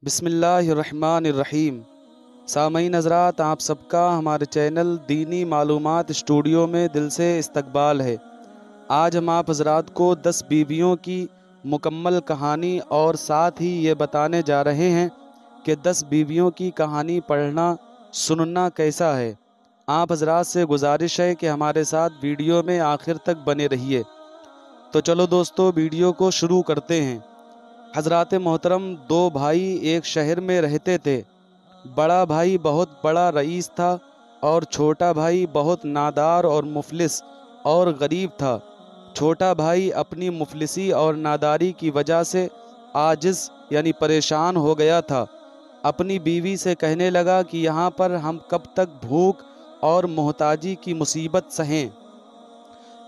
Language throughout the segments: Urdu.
بسم اللہ الرحمن الرحیم۔ سامعین حضرات، آپ سب کا ہمارے چینل دینی معلومات اسٹوڈیو میں دل سے استقبال ہے۔ آج ہم آپ حضرات کو 10 بیویوں کی مکمل کہانی اور ساتھ ہی یہ بتانے جا رہے ہیں کہ 10 بیویوں کی کہانی پڑھنا سننا کیسا ہے۔ آپ حضرات سے گزارش ہے کہ ہمارے ساتھ ویڈیو میں آخر تک بنے رہیے۔ تو چلو دوستو، ویڈیو کو شروع کرتے ہیں۔ حضرات محترم، 2 بھائی ایک شہر میں رہتے تھے۔ بڑا بھائی بہت بڑا رئیس تھا اور چھوٹا بھائی بہت نادار اور مفلس اور غریب تھا۔ چھوٹا بھائی اپنی مفلسی اور ناداری کی وجہ سے عاجز یعنی پریشان ہو گیا تھا۔ اپنی بیوی سے کہنے لگا کہ یہاں پر ہم کب تک بھوک اور محتاجی کی مصیبت سہیں۔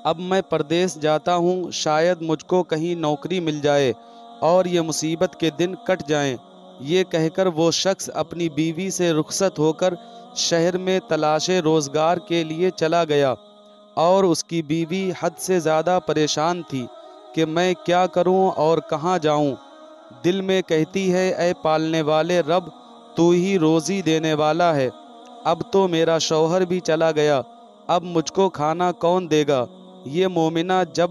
اب میں پردیس جاتا ہوں، شاید مجھ کو کہیں نوکری مل جائے اور یہ مصیبت کے دن کٹ جائیں۔ یہ کہہ کر وہ شخص اپنی بیوی سے رخصت ہو کر شہر میں تلاش روزگار کے لیے چلا گیا، اور اس کی بیوی حد سے زیادہ پریشان تھی کہ میں کیا کروں اور کہاں جاؤں۔ دل میں کہتی ہے، اے پالنے والے رب، تو ہی روزی دینے والا ہے۔ اب تو میرا شوہر بھی چلا گیا، اب مجھ کو کھانا کون دے گا؟ یہ مومنہ جب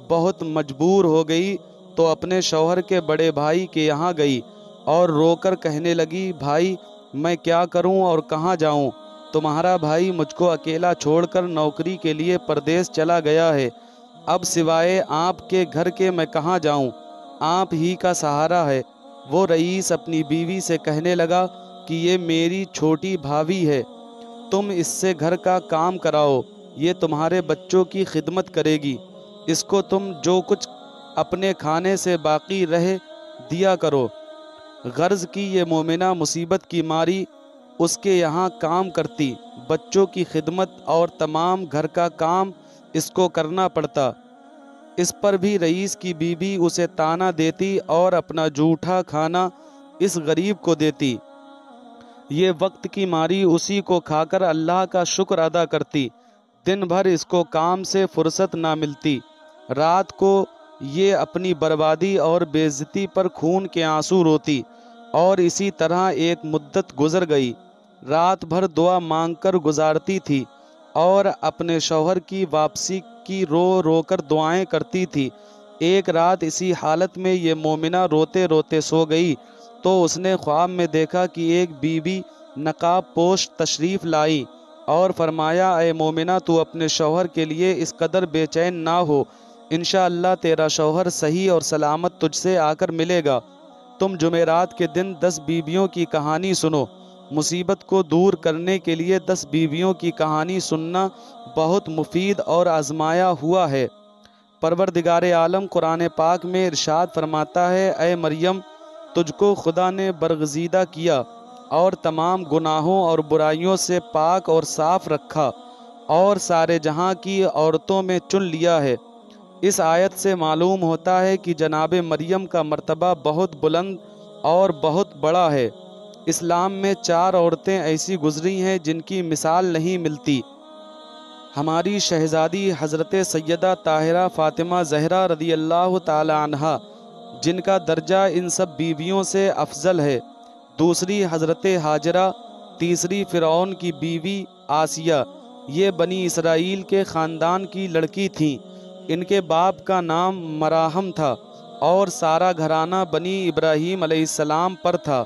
بہت مجبور ہو گئی تو اپنے شوہر کے بڑے بھائی کے یہاں گئی اور رو کر کہنے لگی، بھائی میں کیا کروں اور کہاں جاؤں؟ تمہارا بھائی مجھ کو اکیلا چھوڑ کر نوکری کے لیے پردیس چلا گیا ہے۔ اب سوائے آپ کے گھر کے میں کہاں جاؤں؟ آپ ہی کا سہارا ہے۔ وہ رئیس اپنی بیوی سے کہنے لگا کہ یہ میری چھوٹی بھابھی ہے، تم اس سے گھر کا کام کراؤ، یہ تمہارے بچوں کی خدمت کرے گی، اس کو تم جو کچھ اپنے کھانے سے باقی رہے دیا کرو۔ غرض کی یہ مومنہ مصیبت کی ماری اس کے یہاں کام کرتی، بچوں کی خدمت اور تمام گھر کا کام اس کو کرنا پڑتا۔ اس پر بھی رئیس کی بیوی اسے تانا دیتی اور اپنا جھوٹا کھانا اس غریب کو دیتی۔ یہ وقت کی ماری اسی کو کھا کر اللہ کا شکر ادا کرتی۔ دن بھر اس کو کام سے فرصت نہ ملتی۔ رات کو یہ اپنی بربادی اور بے عزتی پر خون کے آنسو روتی، اور اسی طرح ایک مدت گزر گئی۔ رات بھر دعا مانگ کر گزارتی تھی اور اپنے شوہر کی واپسی کی رو رو کر دعائیں کرتی تھی۔ ایک رات اسی حالت میں یہ مومنہ روتے روتے سو گئی تو اس نے خواب میں دیکھا کہ ایک بی بی نقاب پوش تشریف لائی اور فرمایا، اے مومنہ، تو اپنے شوہر کے لیے اس قدر بے چین نہ ہو، انشاءاللہ تیرا شوہر صحیح اور سلامت تجھ سے آ کر ملے گا۔ تم جمعرات کے دن 10 بیویوں کی کہانی سنو۔ مصیبت کو دور کرنے کے لیے 10 بیویوں کی کہانی سننا بہت مفید اور آزمایا ہوا ہے۔ پروردگار عالم قرآن پاک میں ارشاد فرماتا ہے، اے مریم، تجھ کو خدا نے برگزیدہ کیا اور تمام گناہوں اور برائیوں سے پاک اور صاف رکھا اور سارے جہاں کی عورتوں میں چن لیا ہے۔ اس آیت سے معلوم ہوتا ہے کہ جناب مریم کا مرتبہ بہت بلند اور بہت بڑا ہے۔ اسلام میں 4 عورتیں ایسی گزری ہیں جن کی مثال نہیں ملتی۔ ہماری شہزادی حضرت سیدہ طاہرہ فاطمہ زہرا رضی اللہ تعالی عنہا، جن کا درجہ ان سب بیویوں سے افضل ہے۔ دوسری حضرت ہاجرہ، تیسری فرعون کی بیوی آسیہ، یہ بنی اسرائیل کے خاندان کی لڑکی تھیں۔ ان کے باپ کا نام مراحم تھا اور سارا گھرانہ بنی ابراہیم علیہ السلام پر تھا۔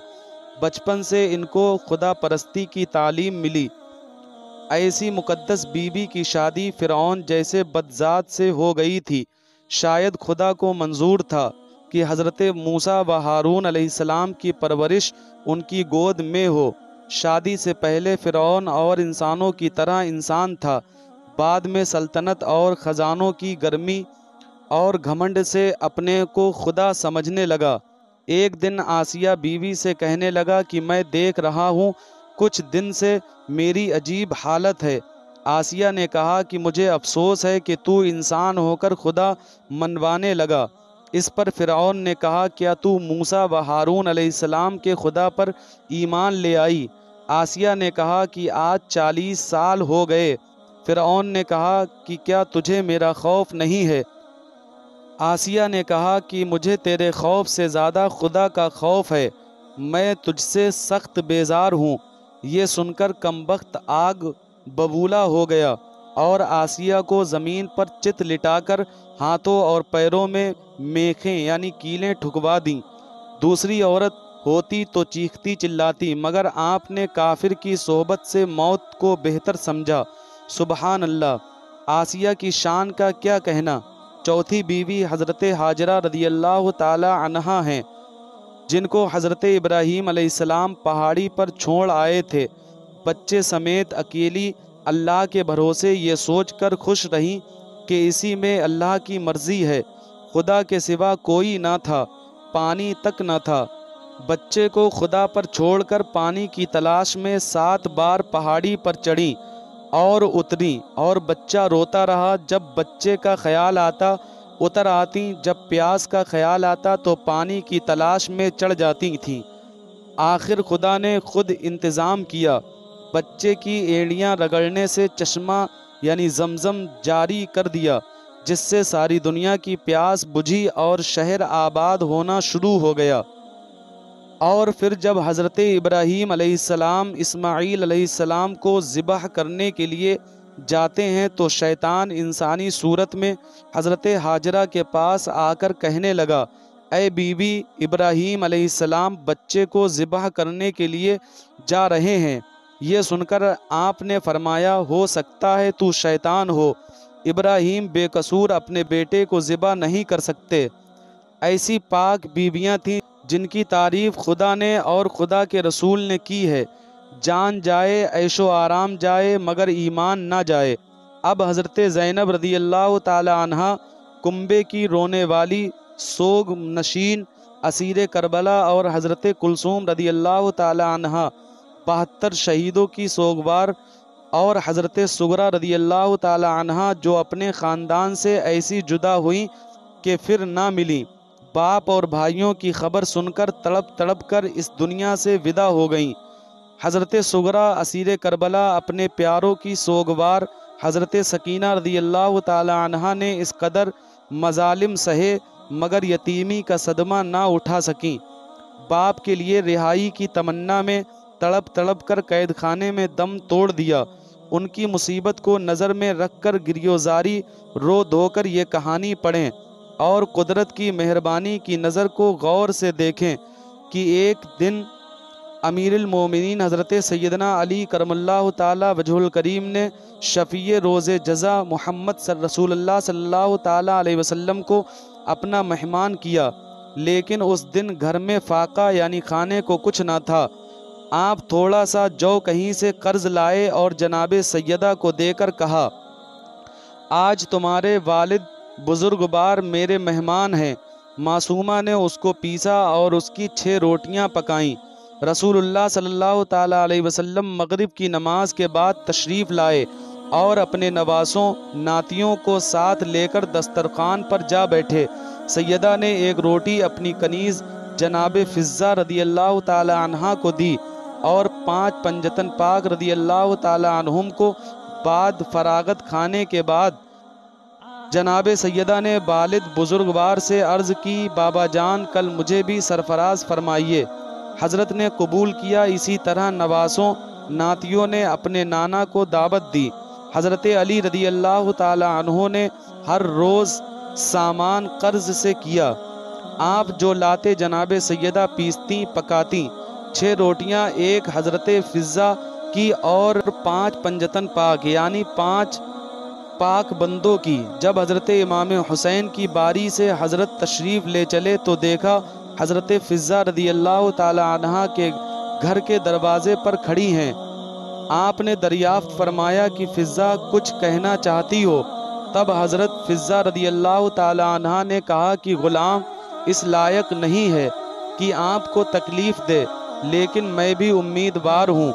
بچپن سے ان کو خدا پرستی کی تعلیم ملی۔ ایسی مقدس بیوی کی شادی فرعون جیسے بدذات سے ہو گئی تھی۔ شاید خدا کو منظور تھا کہ حضرت موسیٰ و ہارون علیہ السلام کی پرورش ان کی گود میں ہو۔ شادی سے پہلے فرعون اور انسانوں کی طرح انسان تھا، بعد میں سلطنت اور خزانوں کی گرمی اور گھمنڈ سے اپنے کو خدا سمجھنے لگا۔ ایک دن آسیہ بیوی سے کہنے لگا کہ میں دیکھ رہا ہوں کچھ دن سے میری عجیب حالت ہے۔ آسیہ نے کہا کہ مجھے افسوس ہے کہ تو انسان ہو کر خدا منوانے لگا۔ اس پر فرعون نے کہا، کیا تو موسیٰ و ہارون علیہ السلام کے خدا پر ایمان لے آئی؟ آسیہ نے کہا کہ آج 40 سال ہو گئے۔ فرعون نے کہا کہ کیا تجھے میرا خوف نہیں ہے؟ آسیہ نے کہا کہ مجھے تیرے خوف سے زیادہ خدا کا خوف ہے۔ میں تجھ سے سخت بیزار ہوں۔ یہ سن کر کمبخت آگ ببولا ہو گیا اور آسیہ کو زمین پر چت لٹا کر ہاتھوں اور پیروں میں میخیں یعنی کیلیں ٹھکوا دیں۔ دوسری عورت ہوتی تو چیختی چلاتی، مگر آپ نے کافر کی صحبت سے موت کو بہتر سمجھا۔ سبحان اللہ، آسیہ کی شان کا کیا کہنا۔ چوتھی بیوی حضرت ہاجرہ رضی اللہ تعالی عنہا ہیں، جن کو حضرت ابراہیم علیہ السلام پہاڑی پر چھوڑ آئے تھے، بچے سمیت اکیلی اللہ کے بھروسے یہ سوچ کر خوش رہیں کہ اسی میں اللہ کی مرضی ہے۔ خدا کے سوا کوئی نہ تھا، پانی تک نہ تھا۔ بچے کو خدا پر چھوڑ کر پانی کی تلاش میں 7 بار پہاڑی پر چڑھیں اور اتریں، اور بچہ روتا رہا۔ جب بچے کا خیال آتا اتر آتیں، جب پیاس کا خیال آتا تو پانی کی تلاش میں چڑھ جاتی تھیں۔ آخر خدا نے خود انتظام کیا، بچے کی اینڑیاں رگڑنے سے چشمہ یعنی زمزم جاری کر دیا، جس سے ساری دنیا کی پیاس بجھی اور شہر آباد ہونا شروع ہو گیا۔ اور پھر جب حضرت ابراہیم علیہ السلام اسماعیل علیہ السلام کو ذبح کرنے کے لیے جاتے ہیں تو شیطان انسانی صورت میں حضرت ہاجرہ کے پاس آ کر کہنے لگا، اے بی بی ابراہیم علیہ السلام بچے کو ذبح کرنے کے لیے جا رہے ہیں۔ یہ سن کر آپ نے فرمایا، ہو سکتا ہے تو شیطان ہو، ابراہیم بے قصور اپنے بیٹے کو ذبح نہیں کر سکتے۔ ایسی پاک بیویاں تھیں جن کی تعریف خدا نے اور خدا کے رسول نے کی ہے، جان جائے، عیش و آرام جائے، مگر ایمان نہ جائے۔ اب حضرت زینب رضی اللہ تعالی عنہا، کنبے کی رونے والی، سوگ نشین، اسیر کربلا، اور حضرت کلثوم رضی اللہ تعالی عنہا 72 شہیدوں کی سوگوار، اور حضرت سغرا رضی اللہ تعالی عنہا جو اپنے خاندان سے ایسی جدا ہوئیں کہ پھر نہ ملیں، باپ اور بھائیوں کی خبر سن کر تڑپ تڑپ کر اس دنیا سے ودا ہو گئیں۔ حضرت سغرا اسیر کربلا اپنے پیاروں کی سوگوار، حضرت سکینہ رضی اللہ تعالی عنہا نے اس قدر مظالم سہے مگر یتیمی کا صدمہ نہ اٹھا سکیں۔ باپ کے لیے رہائی کی تمنا میں تڑپ تڑپ کر قید خانے میں دم توڑ دیا۔ ان کی مصیبت کو نظر میں رکھ کر گریوزاری رو دھو کر یہ کہانی پڑھیں اور قدرت کی مہربانی کی نظر کو غور سے دیکھیں کہ ایک دن امیر المومنین حضرت سیدنا علی کرم اللہ تعالی وجہ الکریم نے شفیع روز جزا محمد رسول اللہ صلی اللہ تعالی علیہ وسلم کو اپنا مہمان کیا، لیکن اس دن گھر میں فاقہ یعنی کھانے کو کچھ نہ تھا۔ آپ تھوڑا سا جو کہیں سے قرض لائے اور جناب سیدہ کو دے کر کہا، آج تمہارے والد بزرگوار میرے مہمان ہیں۔ معصومہ نے اس کو پیسا اور اس کی 6 روٹیاں پکائیں۔ رسول اللہ صلی اللہ تعالی علیہ وسلم مغرب کی نماز کے بعد تشریف لائے اور اپنے نواسوں ناتیوں کو ساتھ لے کر دسترخوان پر جا بیٹھے۔ سیدہ نے ایک روٹی اپنی کنیز جناب فضہ رضی اللہ تعالی عنہا کو دی اور 5 پنجتن پاک رضی اللہ تعالی عنہم کو بعد فراغت کھانے کے بعد جناب سیدہ نے والد بزرگوار سے عرض کی، بابا جان کل مجھے بھی سرفراز فرمائیے۔ حضرت نے قبول کیا۔ اسی طرح نواسوں ناتیوں نے اپنے نانا کو دعوت دی۔ حضرت علی رضی اللہ تعالی عنہ نے ہر روز سامان قرض سے کیا۔ آپ جو لاتے جناب سیدہ پیستی پکاتی۔ 6 روٹیاں ایک حضرت فضہ کی اور 5 پنجتن پاک یعنی 5 پاک بندوں کی۔ جب حضرت امام حسین کی باری سے حضرت تشریف لے چلے تو دیکھا حضرت فضہ رضی اللہ تعالی عنہا کے گھر کے دروازے پر کھڑی ہیں۔ آپ نے دریافت فرمایا کہ فضہ کچھ کہنا چاہتی ہو؟ تب حضرت فضہ رضی اللہ تعالی عنہا نے کہا کہ غلام اس لائق نہیں ہے کہ آپ کو تکلیف دے، لیکن میں بھی امیدوار ہوں۔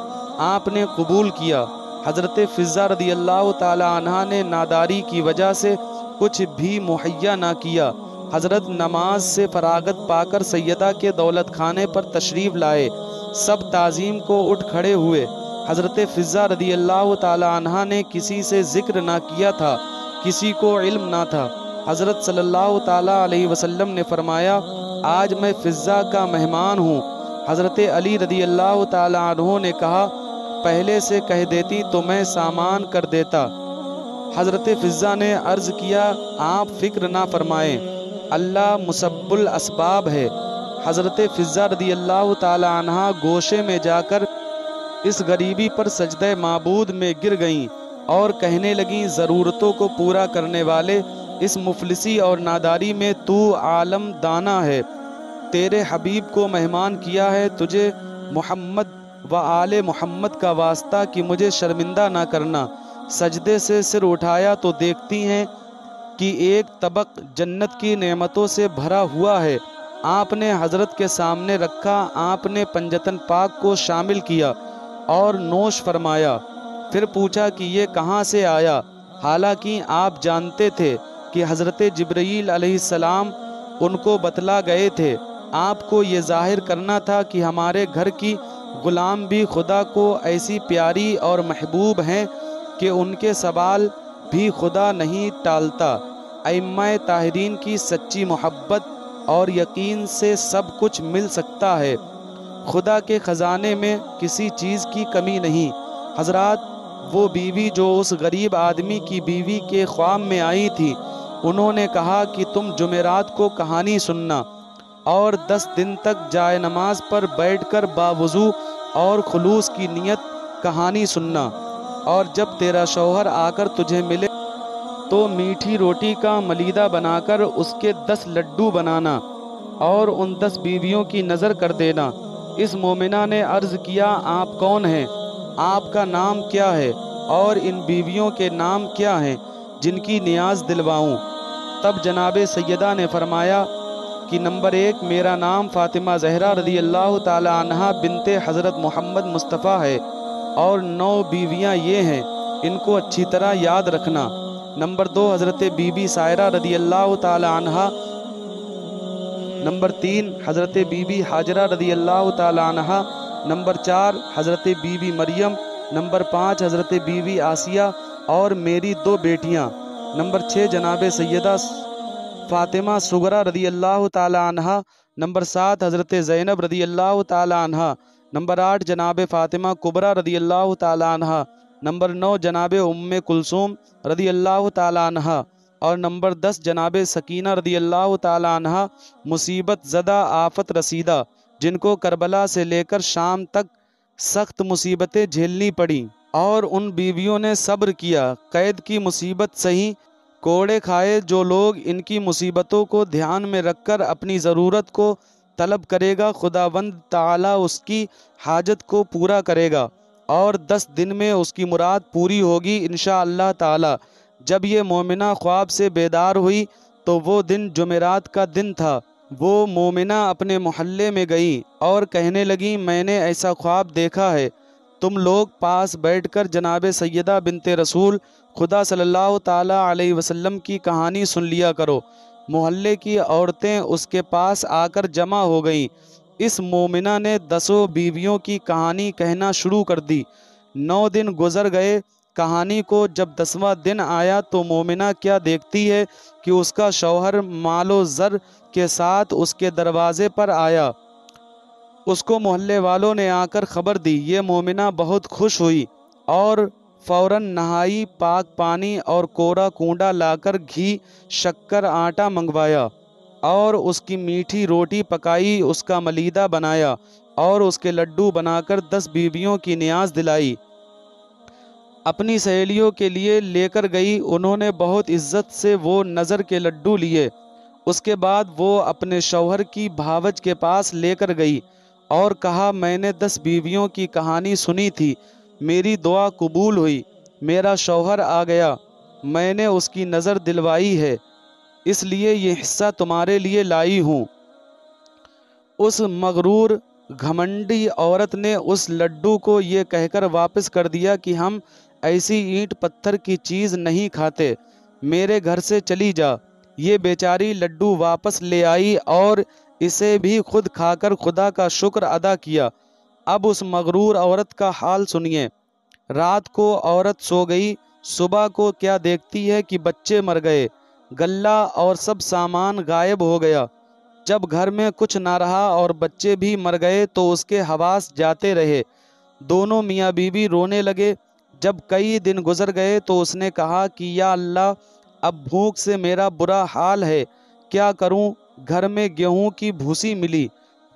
آپ نے قبول کیا۔ حضرت فضہ رضی اللہ تعالی عنہا نے ناداری کی وجہ سے کچھ بھی مہیا نہ کیا۔ حضرت نماز سے فراغت پا کر سیدہ کے دولت خانے پر تشریف لائے۔ سب تعظیم کو اٹھ کھڑے ہوئے۔ حضرت فضہ رضی اللہ تعالی عنہا نے کسی سے ذکر نہ کیا تھا، کسی کو علم نہ تھا۔ حضرت صلی اللہ تعالی علیہ وسلم نے فرمایا، آج میں فضہ کا مہمان ہوں۔ حضرت علی رضی اللہ تعالی عنہ نے کہا پہلے سے کہہ دیتی تو میں سامان کر دیتا۔ حضرت فضہ نے عرض کیا آپ فکر نہ فرمائیں، اللہ مسبب الاسباب ہے۔ حضرت فضہ رضی اللہ تعالی عنہ گوشے میں جا کر اس غریبی پر سجدہ معبود میں گر گئیں اور کہنے لگیں ضرورتوں کو پورا کرنے والے، اس مفلسی اور ناداری میں تو عالم دانا ہے، تیرے حبیب کو مہمان کیا ہے، تجھے محمد و آل محمد کا واسطہ کہ مجھے شرمندہ نہ کرنا۔ سجدے سے سر اٹھایا تو دیکھتی ہیں کہ ایک طبق جنت کی نعمتوں سے بھرا ہوا ہے۔ آپ نے حضرت کے سامنے رکھا، آپ نے پنجتن پاک کو شامل کیا اور نوش فرمایا، پھر پوچھا کہ یہ کہاں سے آیا، حالانکہ آپ جانتے تھے کہ حضرت جبرائیل علیہ السلام ان کو بتلا گئے تھے۔ آپ کو یہ ظاہر کرنا تھا کہ ہمارے گھر کی غلام بھی خدا کو ایسی پیاری اور محبوب ہیں کہ ان کے سوال بھی خدا نہیں ٹالتا۔ ائمہ طاہرین کی سچی محبت اور یقین سے سب کچھ مل سکتا ہے، خدا کے خزانے میں کسی چیز کی کمی نہیں۔ حضرات، وہ بیوی جو اس غریب آدمی کی بیوی کے خواب میں آئی تھی، انہوں نے کہا کہ تم جمعرات کو کہانی سننا اور 10 دن تک جائے نماز پر بیٹھ کر باوضو اور خلوص کی نیت کہانی سننا، اور جب تیرا شوہر آ کر تجھے ملے تو میٹھی روٹی کا ملیدہ بنا کر اس کے 10 لڈو بنانا اور ان 10 بیویوں کی نظر کر دینا۔ اس مومنہ نے عرض کیا آپ کون ہیں، آپ کا نام کیا ہے اور ان بیویوں کے نام کیا ہیں جن کی نیاز دلواؤں؟ تب جناب سیدہ نے فرمایا کہ نمبر 1 میرا نام فاطمہ زہرا رضی اللہ تعالی عنہا بنت حضرت محمد مصطفیٰ ہے، اور 9 بیویاں یہ ہیں، ان کو اچھی طرح یاد رکھنا۔ نمبر 2 حضرت بی بی سائرہ رضی اللہ تعالی عنہا۔ نمبر 3 حضرت بی بی حاجرہ رضی اللہ تعالی عنہا۔ نمبر 4 حضرت بی بی مریم۔ نمبر 5 حضرت بی بی آسیہ اور میری 2 بیٹیاں۔ نمبر 6 جناب سیدہ فاطمہ صغرا رضی اللہ تعالی عنہا۔ نمبر 7 حضرت زینب رضی اللہ تعالی عنہا۔ نمبر 8 جناب فاطمہ کبریٰ رضی اللہ تعالی عنہا۔ نمبر 9 جناب ام کلثوم رضی اللہ تعالی عنہا، اور نمبر 10 جناب سکینہ رضی اللہ تعالی عنہا، مصیبت زدہ آفت رسیدہ، جن کو کربلا سے لے کر شام تک سخت مصیبتیں جھیلنی پڑیں، اور ان بیویوں نے صبر کیا، قید کی مصیبت سہی، کوڑے کھائے۔ جو لوگ ان کی مصیبتوں کو دھیان میں رکھ کر اپنی ضرورت کو طلب کرے گا، خداوند تعالی اس کی حاجت کو پورا کرے گا اور 10 دن میں اس کی مراد پوری ہوگی انشاءاللہ تعالی۔ جب یہ مومنہ خواب سے بیدار ہوئی تو وہ دن جمعرات کا دن تھا۔ وہ مومنہ اپنے محلے میں گئی اور کہنے لگیں میں نے ایسا خواب دیکھا ہے، تم لوگ پاس بیٹھ کر جناب سیدہ بنت رسول خدا صلی اللہ تعالی علیہ وسلم کی کہانی سن لیا کرو۔ محلے کی عورتیں اس کے پاس آ کر جمع ہو گئیں۔ اس مومنہ نے 10 بیویوں کی کہانی کہنا شروع کر دی۔ 9 دن گزر گئے، کہانی کو جب 10واں دن آیا تو مومنہ کیا دیکھتی ہے کہ اس کا شوہر مال و زر کے ساتھ اس کے دروازے پر آیا۔ اس کو محلے والوں نے آ کر خبر دی۔ یہ مومنہ بہت خوش ہوئی اور فوراً نہائی، پاک پانی اور کورا کونڈا لا کر گھی، شکر، آٹا منگوایا اور اس کی میٹھی روٹی پکائی، اس کا ملیدہ بنایا اور اس کے لڈو بنا کر 10 بیویوں کی نیاز دلائی۔ اپنی سہیلیوں کے لیے لے کر گئی، انہوں نے بہت عزت سے وہ نظر کے لڈو لیے۔ اس کے بعد وہ اپنے شوہر کی بھاوج کے پاس لے کر گئی اور کہا میں نے 10 بیویوں کی کہانی سنی تھی، میری دعا قبول ہوئی، میرا شوہر آ گیا، میں نے اس کی نظر دلوائی ہے، اس لیے یہ حصہ تمہارے لیے لائی ہوں۔ اس مغرور گھمنڈی عورت نے اس لڈو کو یہ کہہ کر واپس کر دیا کہ ہم ایسی اینٹ پتھر کی چیز نہیں کھاتے، میرے گھر سے چلی جا۔ یہ بیچاری لڈو واپس لے آئی اور اسے بھی خود کھا کر خدا کا شکر ادا کیا۔ اب اس مغرور عورت کا حال سنیے۔ رات کو عورت سو گئی، صبح کو کیا دیکھتی ہے کہ بچے مر گئے، غلہ اور سب سامان غائب ہو گیا۔ جب گھر میں کچھ نہ رہا اور بچے بھی مر گئے تو اس کے حواس جاتے رہے۔ دونوں میاں بیوی رونے لگے۔ جب کئی دن گزر گئے تو اس نے کہا کہ یا اللہ، اب بھوک سے میرا برا حال ہے، کیا کروں؟ گھر میں گیہوں کی بھوسی ملی،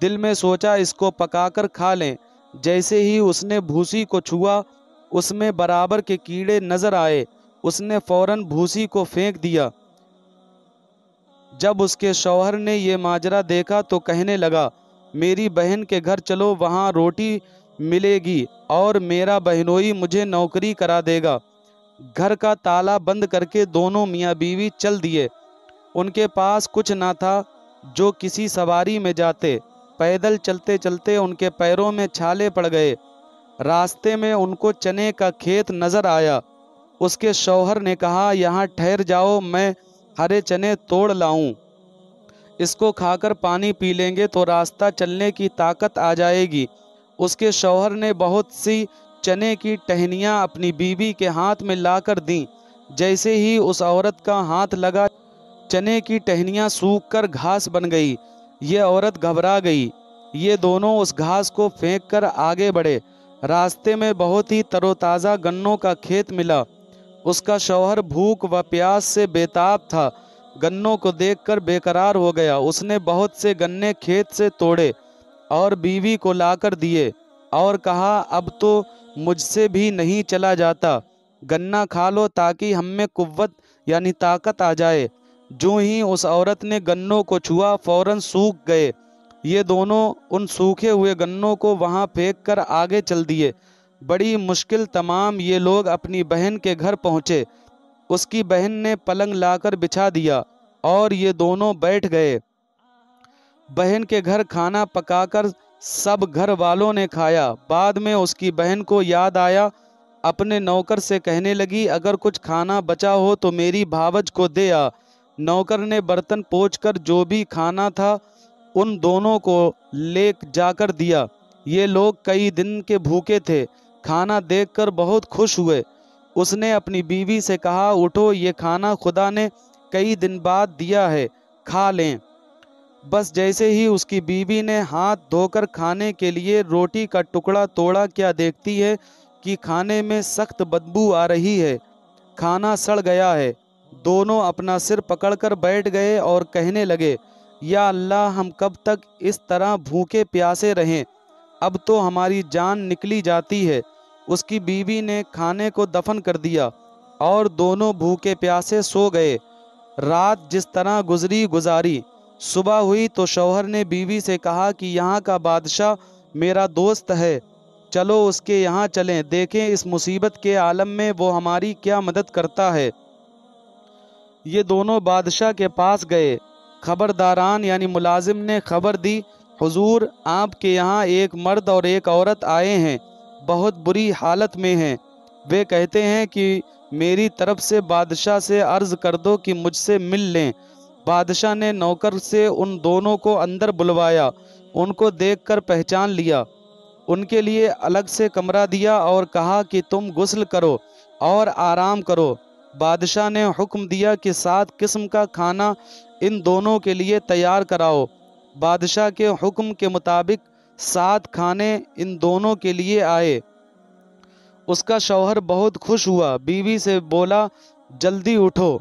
دل میں سوچا اس کو پکا کر کھا لیں۔ جیسے ہی اس نے بھوسی کو چھوا، اس میں برابر کے کیڑے نظر آئے۔ اس نے فوراً بھوسی کو پھینک دیا۔ جب اس کے شوہر نے یہ ماجرا دیکھا تو کہنے لگا، میری بہن کے گھر چلو، وہاں روٹی ملے گی اور میرا بہنوئی مجھے نوکری کرا دے گا۔ گھر کا تالا بند کر کے دونوں میاں بیوی چل دیے۔ ان کے پاس کچھ نہ تھا جو کسی سواری میں جاتے۔ پیدل چلتے چلتے ان کے پیروں میں چھالے پڑ گئے۔ راستے میں ان کو چنے کا کھیت نظر آیا۔ اس کے شوہر نے کہا، یہاں ٹھہر جاؤ، میں ہرے چنے توڑ لاؤں، اس کو کھا کر پانی پی لیں گے تو راستہ چلنے کی طاقت آ جائے گی۔ اس کے شوہر نے بہت سی چنے کی ٹہنیاں اپنی بیوی کے ہاتھ میں لا کر دیں۔ جیسے ہی اس عورت کا ہاتھ لگا، چنے کی ٹہنیاں سوکھ کر گھاس بن گئی۔ یہ عورت گھبرا گئی۔ یہ دونوں اس گھاس کو پھینک کر آگے بڑھے۔ راستے میں بہت ہی تر و تازہ گنوں کا کھیت ملا۔ اس کا شوہر بھوک و پیاس سے بے تاب تھا۔ گنوں کو دیکھ کر بے قرار ہو گیا۔ اس نے بہت سے گنے کھیت سے توڑے اور بیوی کو لا کر دیے اور کہا، اب تو مجھ سے بھی نہیں چلا جاتا، گنا کھا لو تاکہ ہم میں قوت یعنی طاقت آ جائے۔ جو ہی اس عورت نے گنوں کو چھوا، فوراً سوکھ گئے۔ یہ دونوں ان سوکھے ہوئے گنوں کو وہاں پھینک کر آگے چل دیے۔ بڑی مشکل تمام یہ لوگ اپنی بہن کے گھر پہنچے۔ اس کی بہن نے پلنگ لا کر بچھا دیا اور یہ دونوں بیٹھ گئے۔ بہن کے گھر کھانا پکا کر سب گھر والوں نے کھایا۔ بعد میں اس کی بہن کو یاد آیا، اپنے نوکر سے کہنے لگی، اگر کچھ کھانا بچا ہو تو میری بھاوج کو دے آ۔ نوکر نے برتن پوچھ کر جو بھی کھانا تھا ان دونوں کو لے جا کر دیا۔ یہ لوگ کئی دن کے بھوکے تھے۔ کھانا دیکھ کر بہت خوش ہوئے۔ اس نے اپنی بیوی سے کہا، اٹھو، یہ کھانا خدا نے کئی دن بعد دیا ہے، کھا لیں۔ بس جیسے ہی اس کی بیوی نے ہاتھ دھو کر کھانے کے لیے روٹی کا ٹکڑا توڑا، کیا دیکھتی ہے کہ کھانے میں سخت بدبو آ رہی ہے، کھانا سڑ گیا ہے۔ دونوں اپنا سر پکڑ کر بیٹھ گئے اور کہنے لگے، یا اللہ، ہم کب تک اس طرح بھوکے پیاسے رہیں؟ اب تو ہماری جان نکلی جاتی ہے۔ اس کی بیوی نے کھانے کو دفن کر دیا اور دونوں بھوکے پیاسے سو گئے۔ رات جس طرح گزاری۔ صبح ہوئی تو شوہر نے بیوی سے کہا کہ یہاں کا بادشاہ میرا دوست ہے، چلو اس کے یہاں چلیں، دیکھیں اس مصیبت کے عالم میں وہ ہماری کیا مدد کرتا ہے۔ یہ دونوں بادشاہ کے پاس گئے۔ خبرداران یعنی ملازم نے خبر دی، حضور، آپ کے یہاں ایک مرد اور ایک عورت آئے ہیں، بہت بری حالت میں ہیں۔ وہ کہتے ہیں کہ میری طرف سے بادشاہ سے عرض کر دو کہ مجھ سے مل لیں۔ بادشاہ نے نوکر سے ان دونوں کو اندر بلوایا۔ ان کو دیکھ کر پہچان لیا۔ ان کے لیے الگ سے کمرہ دیا اور کہا کہ تم غسل کرو اور آرام کرو۔ بادشاہ نے حکم دیا کہ 7 قسم کا کھانا ان دونوں کے لیے تیار کراؤ۔ بادشاہ کے حکم کے مطابق 7 کھانے ان دونوں کے لیے آئے۔ اس کا شوہر بہت خوش ہوا، بیوی سے بولا، جلدی اٹھو،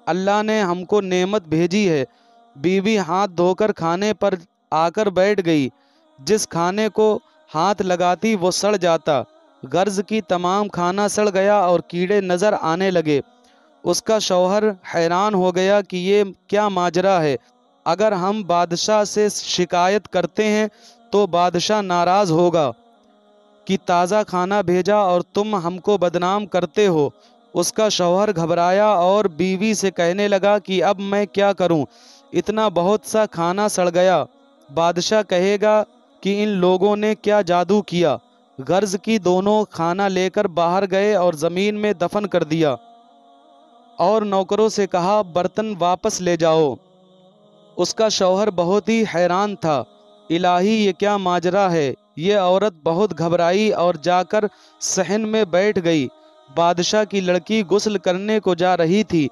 اللہ نے ہم کو نعمت بھیجی ہے۔ بیوی ہاتھ دھو کر کھانے پر آ کر بیٹھ گئی۔ جس کھانے کو ہاتھ لگاتی وہ سڑ جاتا۔ غرض کی تمام کھانا سڑ گیا اور کیڑے نظر آنے لگے۔ اس کا شوہر حیران ہو گیا کہ یہ کیا ماجرا ہے، اگر ہم بادشاہ سے شکایت کرتے ہیں تو بادشاہ ناراض ہوگا کہ تازہ کھانا بھیجا اور تم ہم کو بدنام کرتے ہو۔ اس کا شوہر گھبرایا اور بیوی سے کہنے لگا کہ اب میں کیا کروں، اتنا بہت سا کھانا سڑ گیا، بادشاہ کہے گا کہ ان لوگوں نے کیا جادو کیا۔ غرض کی دونوں کھانا لے کر باہر گئے اور زمین میں دفن کر دیا اور نوکروں سے کہا، برتن واپس لے جاؤ۔ اس کا شوہر بہت ہی حیران تھا، الہی یہ کیا ماجرا ہے۔ یہ عورت بہت گھبرائی اور جا کر صحن میں بیٹھ گئی۔ بادشاہ کی لڑکی غسل کرنے کو جا رہی تھی۔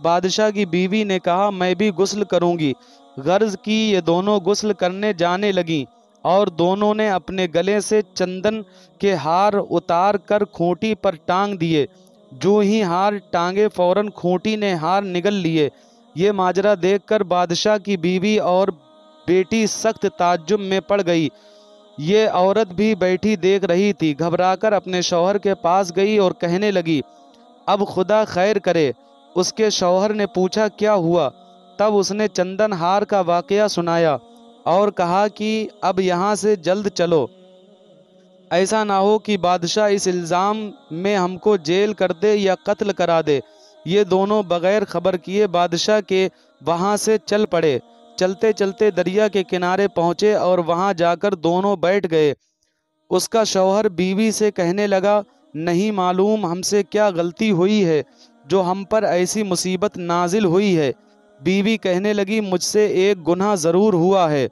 بادشاہ کی بیوی نے کہا، میں بھی غسل کروں گی۔ غرض کی یہ دونوں غسل کرنے جانے لگیں اور دونوں نے اپنے گلے سے چندن کے ہار اتار کر کھوٹی پر ٹانگ دیے۔ جو ہی ہار ٹانگے فوراً کھوٹی نے ہار نگل لیے۔ یہ ماجرا دیکھ کر بادشاہ کی بیوی اور بیٹی سخت تعجب میں پڑ گئی۔ یہ عورت بھی بیٹھی دیکھ رہی تھی، گھبرا کر اپنے شوہر کے پاس گئی اور کہنے لگی اب خدا خیر کرے۔ اس کے شوہر نے پوچھا کیا ہوا؟ تب اس نے چندن ہار کا واقعہ سنایا اور کہا کہ اب یہاں سے جلد چلو، ایسا نہ ہو کہ بادشاہ اس الزام میں ہم کو جیل کر دے یا قتل کرا دے۔ یہ دونوں بغیر خبر کیے بادشاہ کے وہاں سے چل پڑے۔ چلتے چلتے دریا کے کنارے پہنچے اور وہاں جا کر دونوں بیٹھ گئے۔ اس کا شوہر بیوی سے کہنے لگا نہیں معلوم ہم سے کیا غلطی ہوئی ہے جو ہم پر ایسی مصیبت نازل ہوئی ہے۔ بیوی کہنے لگی مجھ سے ایک گناہ ضرور ہوا ہے۔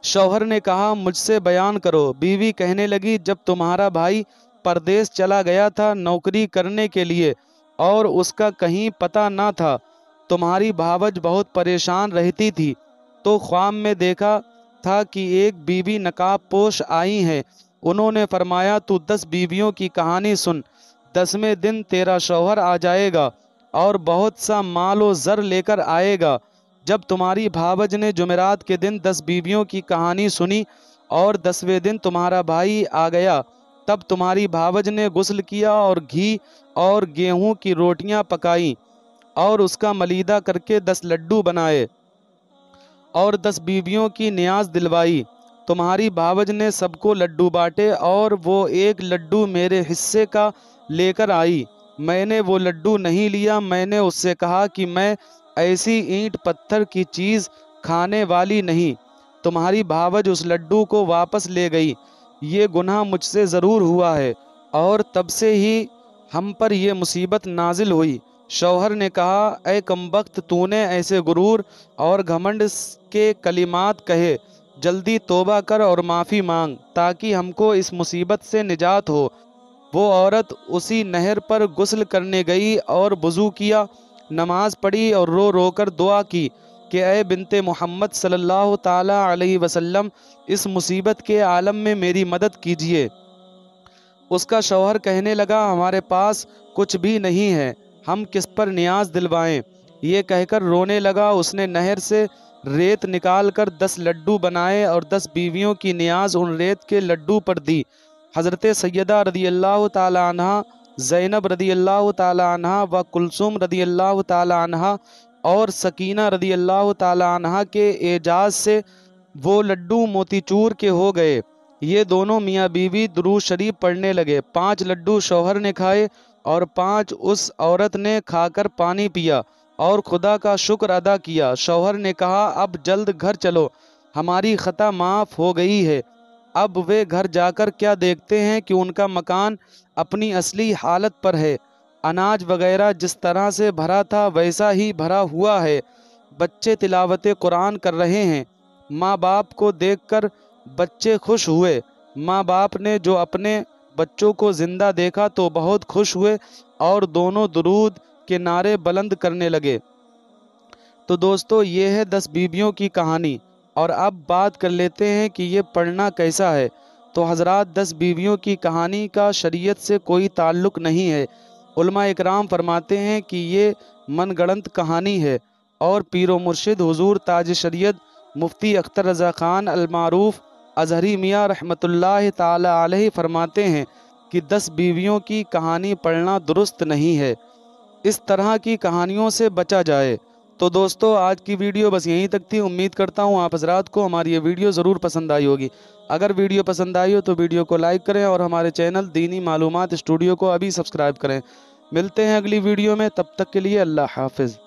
شوہر نے کہا مجھ سے بیان کرو۔ بیوی کہنے لگی جب تمہارا بھائی پردیس چلا گیا تھا نوکری کرنے کے لیے اور اس کا کہیں پتہ نہ تھا، تمہاری بھاوج بہت پریشان رہتی تھی، تو خواب میں دیکھا تھا کہ ایک بیوی نقاب پوش آئی ہیں۔ انہوں نے فرمایا تو 10 بیویوں کی کہانی سن، 10ویں دن تیرا شوہر آ جائے گا اور بہت سا مال و زر لے کر آئے گا۔ جب تمہاری بھاوج نے جمعرات کے دن 10 بیویوں کی کہانی سنی اور 10ویں دن تمہارا بھائی آ گیا، تب تمہاری بھاوج نے غسل کیا اور گھی اور گیہوں کی روٹیاں پکائیں اور اس کا ملیدہ کر کے 10 لڈو بنائے اور 10 بیویوں کی نیاز دلوائی۔ تمہاری بھاوج نے سب کو لڈو بانٹے اور وہ ایک لڈو میرے حصے کا لے کر آئی۔ میں نے وہ لڈو نہیں لیا۔ میں نے اس سے کہا کہ میں ایسی اینٹ پتھر کی چیز کھانے والی نہیں۔ تمہاری بھاوج اس لڈو کو واپس لے گئی۔ یہ گناہ مجھ سے ضرور ہوا ہے اور تب سے ہی ہم پر یہ مصیبت نازل ہوئی۔ شوہر نے کہا اے کمبخت، تو نے ایسے غرور اور گھمنڈ کے کلمات کہے، جلدی توبہ کر اور معافی مانگ تاکہ ہم کو اس مصیبت سے نجات ہو۔ وہ عورت اسی نہر پر غسل کرنے گئی اور وضو کیا، نماز پڑھی اور رو رو کر دعا کی کہ اے بنت محمد صلی اللہ تعالی علیہ وسلم، اس مصیبت کے عالم میں میری مدد کیجیے۔ اس کا شوہر کہنے لگا ہمارے پاس کچھ بھی نہیں ہے، ہم کس پر نیاز دلوائیں؟ یہ کہہ کر رونے لگا۔ اس نے نہر سے ریت نکال کر 10 لڈو بنائے اور 10 بیویوں کی نیاز ان ریت کے لڈو پر دی۔ حضرت سیدہ رضی اللہ تعالی عنہ، زینب رضی اللہ تعالی عنہ و کلثوم رضی اللہ تعالی عنہ اور سکینہ رضی اللہ تعالی عنہ کے اعجاز سے وہ لڈو موتی چور کے ہو گئے۔ یہ دونوں میاں بیوی درود شریف پڑھنے لگے۔ 5 لڈو شوہر نے کھائے اور 5 اس عورت نے کھا کر پانی پیا اور خدا کا شکر ادا کیا۔ شوہر نے کہا اب جلد گھر چلو، ہماری خطا معاف ہو گئی ہے۔ اب وہ گھر جا کر کیا دیکھتے ہیں کہ ان کا مکان اپنی اصلی حالت پر ہے، اناج وغیرہ جس طرح سے بھرا تھا ویسا ہی بھرا ہوا ہے۔ بچے تلاوت قرآن کر رہے ہیں۔ ماں باپ کو دیکھ کر بچے خوش ہوئے۔ ماں باپ نے جو اپنے بچوں کو زندہ دیکھا تو بہت خوش ہوئے اور دونوں درود کے نعرے بلند کرنے لگے۔ تو دوستو یہ ہے 10 بیویوں کی کہانی، اور اب بات کر لیتے ہیں کہ یہ پڑھنا کیسا ہے۔ تو حضرات 10 بیویوں کی کہانی کا شریعت سے کوئی تعلق نہیں ہے۔ علماء اکرام فرماتے ہیں کہ یہ من گڑنت کہانی ہے، اور پیر و مرشد حضور تاج شریعت مفتی اختر رضا خان المعروف ازہری میاں رحمۃ اللہ تعالی علیہ فرماتے ہیں کہ 10 بیویوں کی کہانی پڑھنا درست نہیں ہے۔ اس طرح کی کہانیوں سے بچا جائے۔ تو دوستو آج کی ویڈیو بس یہیں تک تھی۔ امید کرتا ہوں آپ حضرات کو ہماری یہ ویڈیو ضرور پسند آئی ہوگی۔ اگر ویڈیو پسند آئی ہو تو ویڈیو کو لائک کریں اور ہمارے چینل دینی معلومات اسٹوڈیو کو ابھی سبسکرائب کریں۔ ملتے ہیں اگلی ویڈیو میں، تب تک کے لیے اللہ حافظ۔